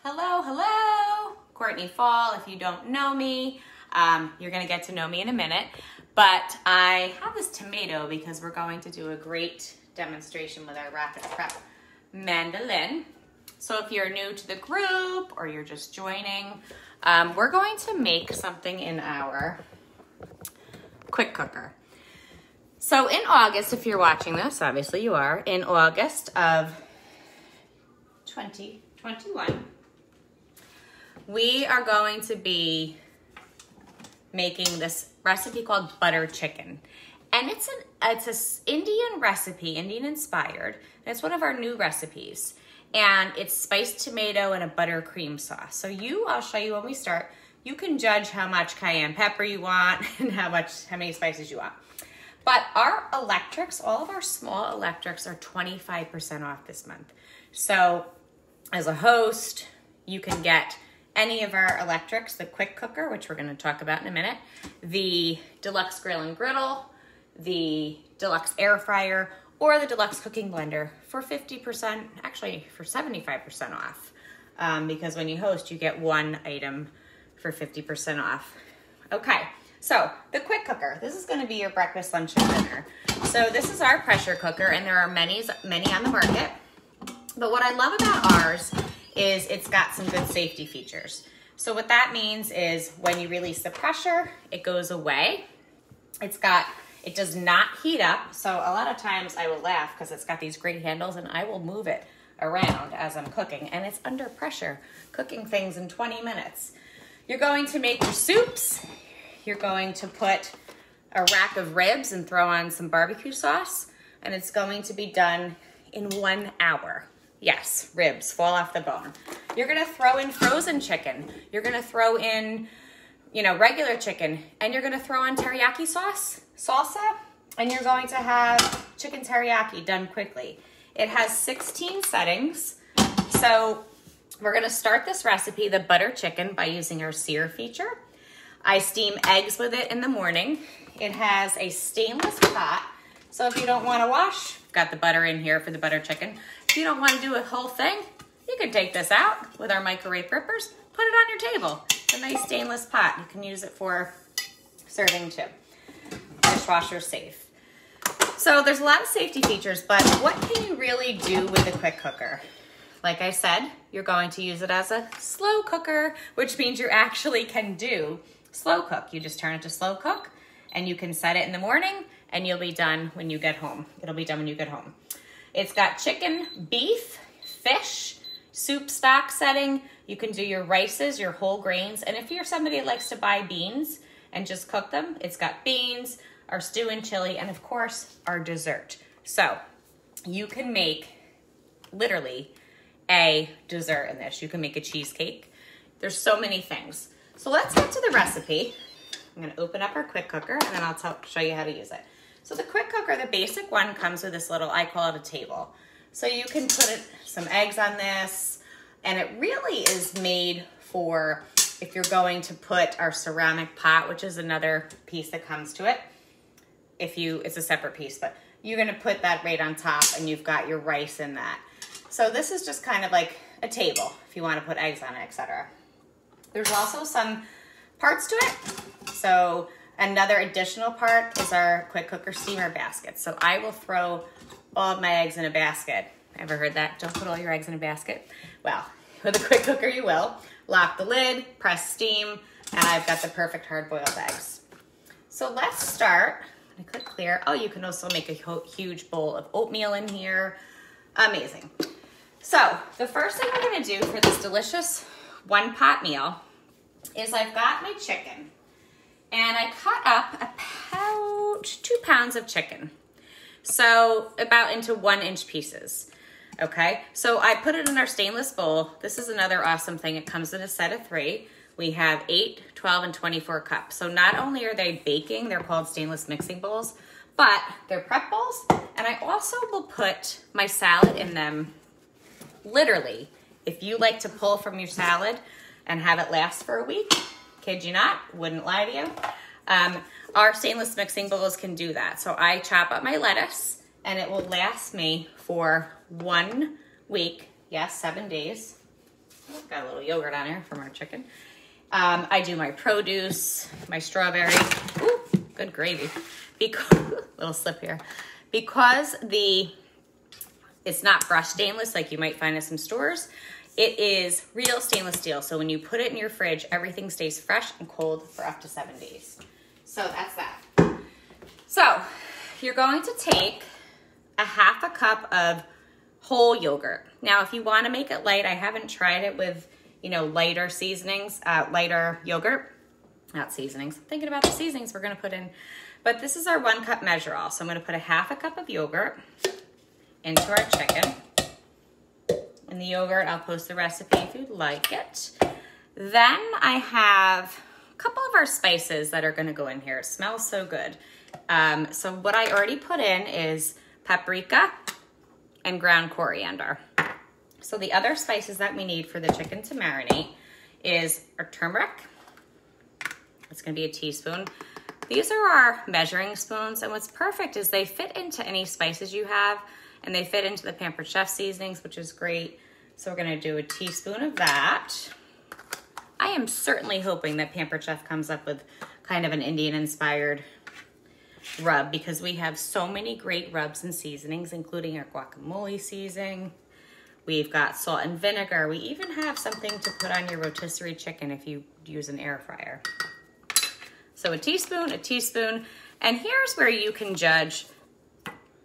Hello, hello, Courtney Fall. If you don't know me, you're gonna get to know me in a minute, but I have this tomato because we're going to do a great demonstration with our Rapid Prep mandolin. So if you're new to the group or you're just joining, we're going to make something in our quick cooker. So in August, if you're watching this, obviously you are, in August of 2021, we are going to be making this recipe called butter chicken. And it's an Indian recipe, Indian inspired. And it's one of our new recipes. And it's spiced tomato and a buttercream sauce. So I'll show you when we start, you can judge how much cayenne pepper you want and how many spices you want. But our electrics, all of our small electrics are 25% off this month. So as a host, you can get any of our electrics, the quick cooker, which we're gonna talk about in a minute, the deluxe grill and griddle, the deluxe air fryer, or the deluxe cooking blender for 50%, actually for 75% off. Because when you host, you get one item for 50% off. Okay, so the quick cooker, this is gonna be your breakfast, lunch, and dinner. So this is our pressure cooker, and there are many on the market. But what I love about ours is it's got some good safety features. So what that means is when you release the pressure, it goes away. It does not heat up. So a lot of times I will laugh because it's got these great handles and I will move it around as I'm cooking, and it's under pressure, cooking things in 20 minutes. You're going to make your soups. You're going to put a rack of ribs and throw on some barbecue sauce, and it's going to be done in 1 hour. Yes, ribs fall off the bone. You're gonna throw in frozen chicken. You're gonna throw in, regular chicken, and you're gonna throw on teriyaki salsa, and you're going to have chicken teriyaki done quickly. It has 16 settings. So we're gonna start this recipe, the butter chicken, by using our sear feature. I steam eggs with it in the morning. It has a stainless pot, so if you don't wanna wash, got the butter in here for the butter chicken. If you don't want to do a whole thing, you can take this out with our microwave rippers, put it on your table. It's a nice stainless pot. You can use it for serving too. Dishwasher safe. So there's a lot of safety features, but what can you really do with the quick cooker? Like I said, you're going to use it as a slow cooker, which means you actually can do slow cook. You just turn it to slow cook, and you can set it in the morning, and you'll be done when you get home. It'll be done when you get home. It's got chicken, beef, fish, soup stock setting. You can do your rices, your whole grains. And if you're somebody that likes to buy beans and just cook them, it's got beans, our stew and chili, and of course, our dessert. So you can make literally a dessert in this. You can make a cheesecake. There's so many things. So let's get to the recipe. I'm gonna open up our quick cooker and then I'll show you how to use it. So the quick cooker, the basic one, comes with this little, I call it a table. So you can put some eggs on this, and it really is made for if you're going to put our ceramic pot, which is another piece that comes to it. It's a separate piece, but you're gonna put that right on top and you've got your rice in that. So this is just kind of like a table if you wanna put eggs on it, etc. There's also some parts to it. So another additional part is our quick cooker steamer basket. So I will throw all of my eggs in a basket. Ever heard that? Don't put all your eggs in a basket. Well, with a quick cooker you will. Lock the lid, press steam, and I've got the perfect hard-boiled eggs. So let's start. I click clear. Oh, you can also make a huge bowl of oatmeal in here. Amazing. So the first thing we're gonna do for this delicious one-pot meal is I've got my chicken. And I cut up about 2 pounds of chicken. So about into 1-inch pieces. Okay, so I put it in our stainless bowl. This is another awesome thing. It comes in a set of 3. We have 8, 12, and 24 cups. So not only are they baking, they're called stainless mixing bowls, but they're prep bowls. And I also will put my salad in them. Literally, if you like to pull from your salad and have it last for a week, kid you not, wouldn't lie to you. Our stainless mixing bowls can do that. So I chop up my lettuce and it will last me for 1 week. Yes, 7 days. Got a little yogurt on here from our chicken. I do my produce, my strawberry. Ooh, good gravy. Because, little slip here. Because it's not brushed stainless like you might find at some stores. It is real stainless steel. So when you put it in your fridge, everything stays fresh and cold for up to 7 days. So that's that. So you're going to take a half a cup of whole yogurt. Now, if you want to make it light, I haven't tried it with, lighter seasonings, lighter yogurt, not seasonings. I'm thinking about the seasonings we're going to put in, but this is our 1 cup measure all. So I'm going to put a half a cup of yogurt into our chicken. And the yogurt, I'll post the recipe if you'd like it. Then I have a couple of our spices that are going to go in here. It smells so good. So what I already put in is paprika and ground coriander. So the other spices that we need for the chicken to marinate is our turmeric. It's going to be a teaspoon. These are our measuring spoons, and what's perfect is they fit into any spices you have, and they fit into the Pampered Chef seasonings, which is great. So we're going to do a teaspoon of that. I am certainly hoping that Pampered Chef comes up with kind of an Indian-inspired rub, because we have so many great rubs and seasonings, including our guacamole seasoning. We've got salt and vinegar. We even have something to put on your rotisserie chicken if you use an air fryer. So a teaspoon, and here's where you can judge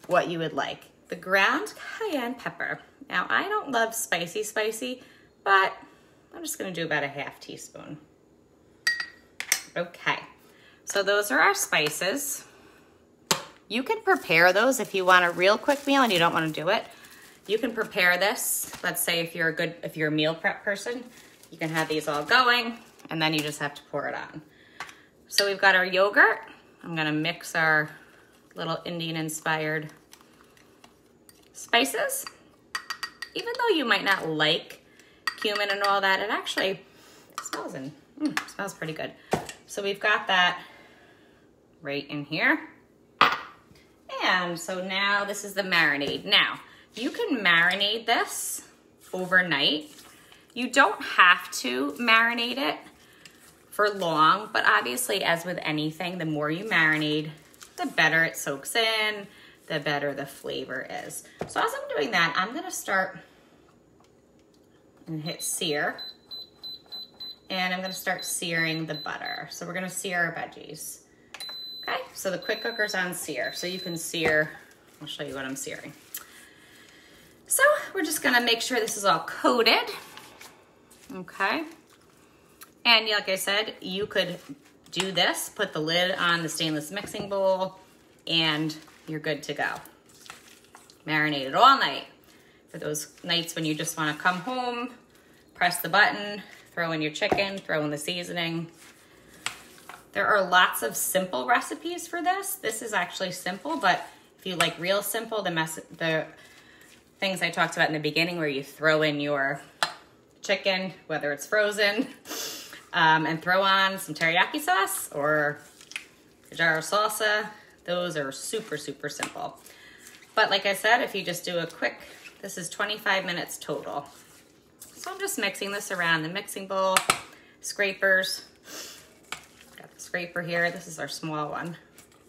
what you would like. The ground cayenne pepper. Now, I don't love spicy, but I'm just gonna do about a half teaspoon. Okay, so those are our spices. You can prepare those if you want a real quick meal and you don't want to do it. You can prepare this. Let's say if you're a meal prep person, you can have these all going, and then you just have to pour it on. So we've got our yogurt. I'm gonna mix our little Indian-inspired spices. Even though you might not like cumin and all that, it actually smells pretty good. So we've got that right in here. And so now this is the marinade. Now, you can marinate this overnight. You don't have to marinate it for long, but obviously, as with anything, the more you marinate, the better it soaks in, the better the flavor is. So as I'm doing that, I'm gonna start and hit sear. And I'm gonna start searing the butter. So we're gonna sear our veggies. Okay, so the quick cooker's on sear. So you can sear, I'll show you what I'm searing. So we're just gonna make sure this is all coated. Okay. And like I said, you could do this, put the lid on the stainless mixing bowl, and you're good to go. Marinate it all night. For those nights when you just wanna come home, press the button, throw in your chicken, throw in the seasoning. There are lots of simple recipes for this. This is actually simple, but if you like real simple, the things I talked about in the beginning where you throw in your chicken, whether it's frozen, and throw on some teriyaki sauce or a jar of salsa, those are super, super simple. But like I said, if you just do a quick, this is 25 minutes total. So I'm just mixing this around the mixing bowl, scrapers. Got the scraper here, this is our small one.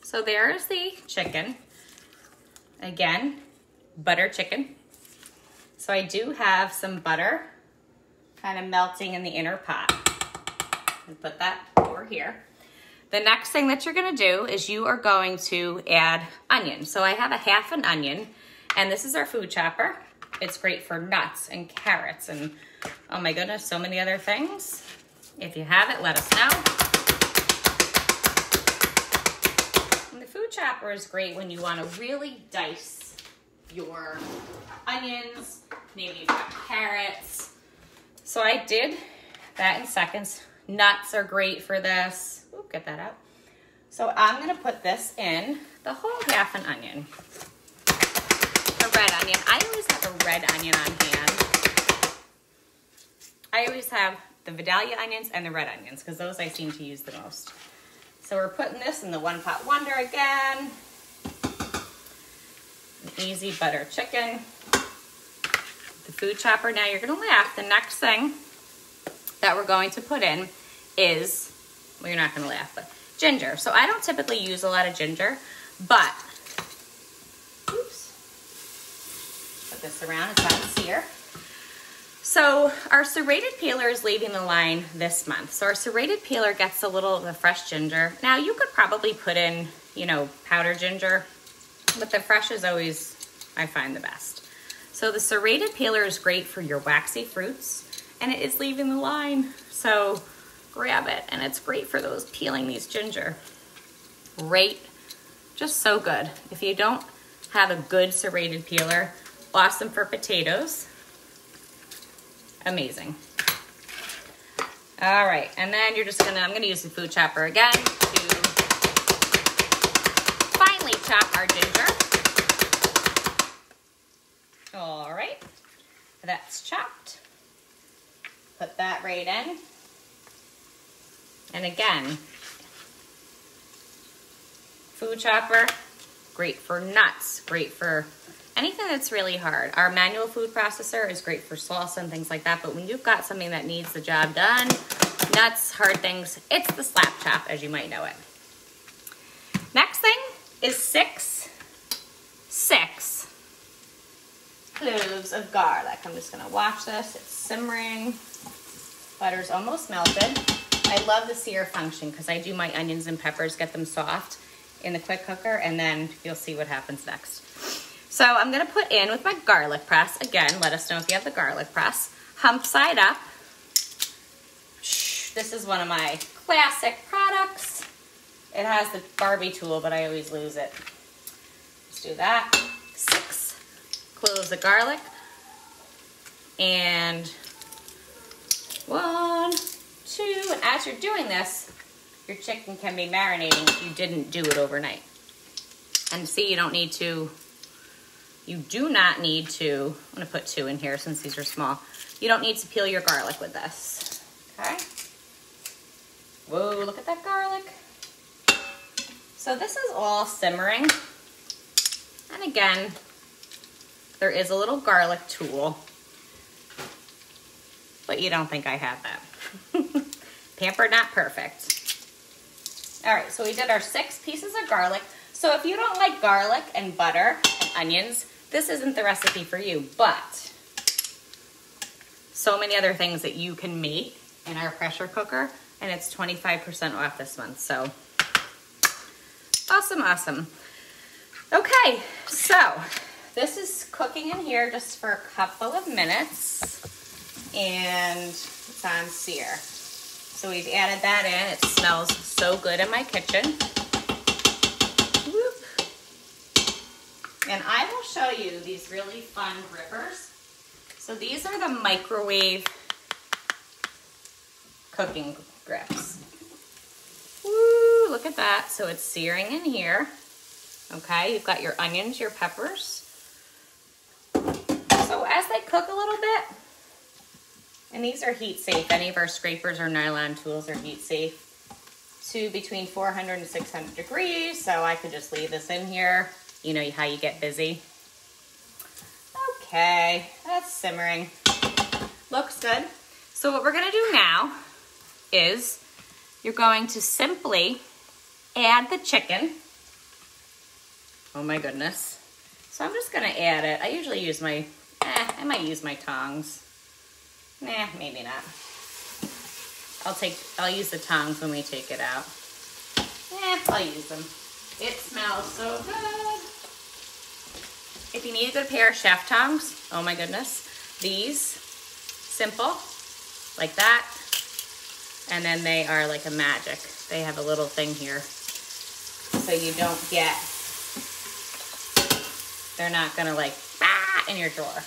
So there's the chicken. Again, butter chicken. So I do have some butter kind of melting in the inner pot. And put that over here. The next thing that you're gonna do is you are going to add onion. So I have a half an onion, and this is our food chopper. It's great for nuts and carrots and, oh my goodness, so many other things. If you have it, let us know. And the food chopper is great when you wanna really dice your onions, maybe you've got carrots. So I did that in seconds. Nuts are great for this. Ooh, get that out. So I'm gonna put this in the whole half an onion. A red onion. I always have a red onion on hand. I always have the Vidalia onions and the red onions because those I seem to use the most. So we're putting this in the one pot wonder again. An easy butter chicken. The food chopper. Now you're gonna laugh. The next thing that we're going to put in is, well, you're not gonna laugh, but ginger. So I don't typically use a lot of ginger, but, oops, put this around, it's on sear. So our serrated peeler is leaving the line this month. So our serrated peeler gets a little of the fresh ginger. Now you could probably put in, you know, powdered ginger, but the fresh is always, I find, the best. So the serrated peeler is great for your waxy fruits, and it is leaving the line. So grab it, and it's great for those peeling these ginger. Great, just so good. If you don't have a good serrated peeler, awesome for potatoes. Amazing. All right, and then you're just gonna, I'm gonna use the food chopper again to finely chop our ginger. All right, that's chopped. Put that right in. And again, food chopper, great for nuts, great for anything that's really hard. Our manual food processor is great for salsa and things like that, but when you've got something that needs the job done, nuts, hard things, it's the slap chop, as you might know it. Next thing is six cloves of garlic. I'm just gonna watch this, it's simmering. Butter's almost melted. I love the sear function because I do my onions and peppers, get them soft in the quick cooker, and then you'll see what happens next. So I'm gonna put in with my garlic press. Again, let us know if you have the garlic press. Hump side up. This is one of my classic products. It has the Barbie tool, but I always lose it. Let's do that. 6 cloves of garlic. And 1, 2, and as you're doing this, your chicken can be marinating if you didn't do it overnight. And see, you don't need to, you do not need to, I'm gonna put 2 in here since these are small. You don't need to peel your garlic with this, okay? Whoa, look at that garlic. So this is all simmering. And again, there is a little garlic tool, but you don't think I have that. Pampered, not perfect. All right, so we did our 6 pieces of garlic. So if you don't like garlic and butter and onions, this isn't the recipe for you, but so many other things that you can make in our pressure cooker, and it's 25% off this month, so awesome, awesome. Okay, so this is cooking in here just for a couple of minutes, and it's on sear. So we've added that in. It smells so good in my kitchen. Whoop. And I will show you these really fun grippers. So these are the microwave cooking grips. Woo, look at that. So it's searing in here. Okay, you've got your onions, your peppers. So as they cook a little bit, and these are heat safe. Any of our scrapers or nylon tools are heat safe to between 400 and 600 degrees. So I could just leave this in here. You know how you get busy. Okay, that's simmering. Looks good. So what we're gonna do now is you're going to simply add the chicken. Oh my goodness. So I'm just gonna add it. I usually use my, I might use my tongs. Nah, maybe not. I'll use the tongs when we take it out. I'll use them. It smells so good. If you need a good pair of chef tongs, oh my goodness, these, simple, like that. And then they are like a magic. They have a little thing here. So you don't get, they're not gonna like, in your drawer.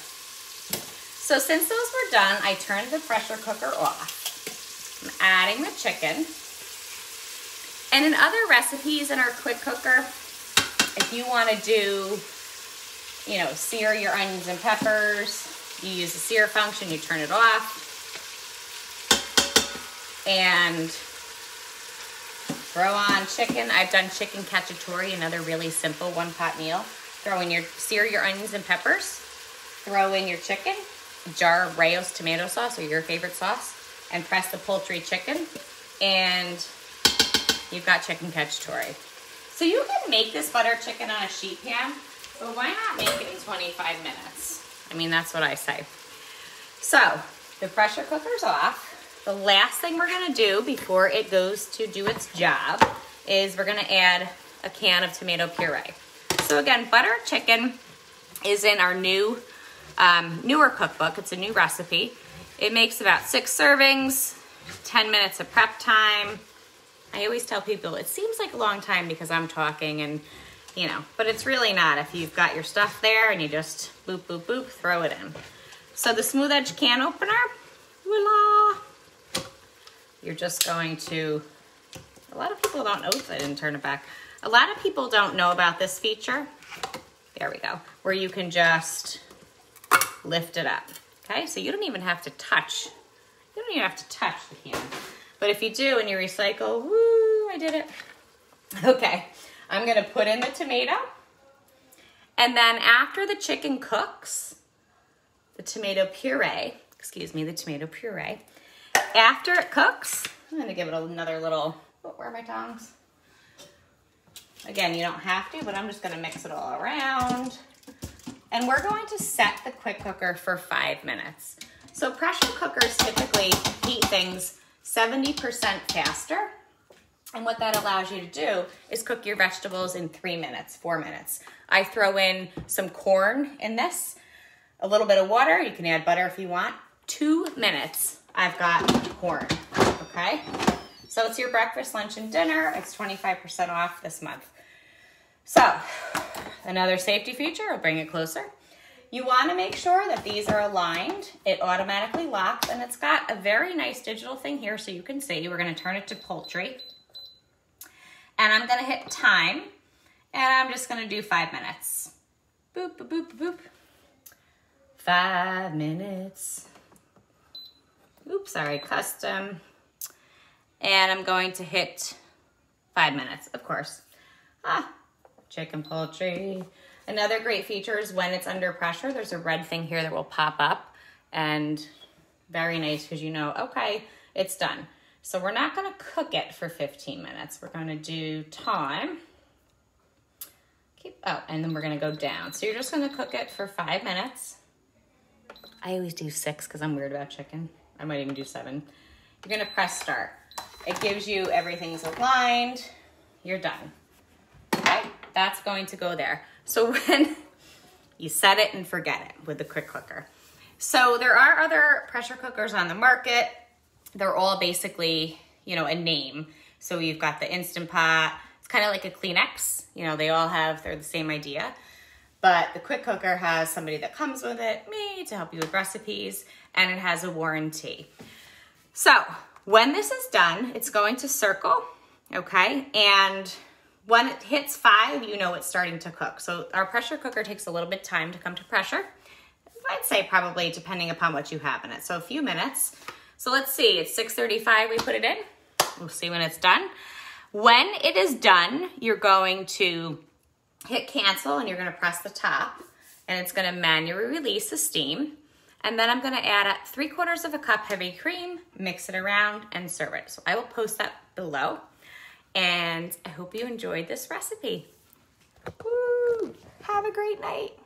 So since those were done, I turned the pressure cooker off. I'm adding the chicken. And in other recipes in our quick cooker, if you want to do, you know, sear your onions and peppers, you use the sear function, you turn it off. And throw on chicken. I've done chicken cacciatore, another really simple one-pot meal. Sear your onions and peppers. Throw in your chicken. A jar of Rao's tomato sauce or your favorite sauce. and press the poultry chicken, and you've got chicken cacciatore. So you can make this butter chicken on a sheet pan, but why not make it in 25 minutes? I mean, that's what I say. So the pressure cooker's off. The last thing we're gonna do before it goes to do its job is we're gonna add a can of tomato puree. So again, butter chicken is in our newer cookbook. It's a new recipe. It makes about 6 servings, 10 minutes of prep time. I always tell people it seems like a long time because I'm talking and, you know, but it's really not if you've got your stuff there and you just boop, boop, boop, throw it in. So the smooth edge can opener, voila. You're just going to, a lot of people don't know, I didn't turn it back. A lot of people don't know about this feature. There we go, where you can just lift it up. Okay, so you don't even have to touch. You don't even have to touch the can. But if you do and you recycle, woo, I did it. Okay, I'm gonna put in the tomato. And then after the chicken cooks, the tomato puree, after it cooks, I'm gonna give it another little, oh, where are my tongs? Again, you don't have to, but I'm just gonna mix it all around. And we're going to set the quick cooker for 5 minutes. So pressure cookers typically heat things 70% faster. And what that allows you to do is cook your vegetables in 3 minutes, 4 minutes. I throw in some corn in this, a little bit of water. You can add butter if you want. 2 minutes, I've got corn, okay? So it's your breakfast, lunch, and dinner. It's 25% off this month. So another safety feature, I'll bring it closer. You want to make sure that these are aligned. It automatically locks, and it's got a very nice digital thing here so you can see. We're going to turn it to poultry. And I'm going to hit time, and I'm just going to do 5 minutes. Boop, boop, boop, boop. 5 minutes. Oops, sorry, custom. And I'm going to hit 5 minutes, of course. Chicken poultry. Another great feature is when it's under pressure, there's a red thing here that will pop up, and very nice because you know, okay, it's done. So we're not gonna cook it for 15 minutes. We're gonna do time. And then we're gonna go down. So you're just gonna cook it for 5 minutes. I always do 6 because I'm weird about chicken. I might even do 7. You're gonna press start. It gives you everything's aligned. You're done. Okay, that's going to go there. So when you set it and forget it with the quick cooker. So there are other pressure cookers on the market. They're all basically, you know, a name. So you've got the Instant Pot. It's kind of like a Kleenex. You know, they're the same idea. But the quick cooker has somebody that comes with it, me, to help you with recipes, and it has a warranty. So when this is done, it's going to circle, okay? And when it hits 5, you know it's starting to cook. So our pressure cooker takes a little bit of time to come to pressure. I'd say probably depending upon what you have in it. So a few minutes. So let's see, it's 6:35, we put it in. We'll see when it's done. When it is done, you're going to hit cancel and you're gonna press the top, and it's gonna manually release the steam. And then I'm gonna add 3/4 cup heavy cream, mix it around, and serve it. So I will post that below. And I hope you enjoyed this recipe. Woo! Have a great night.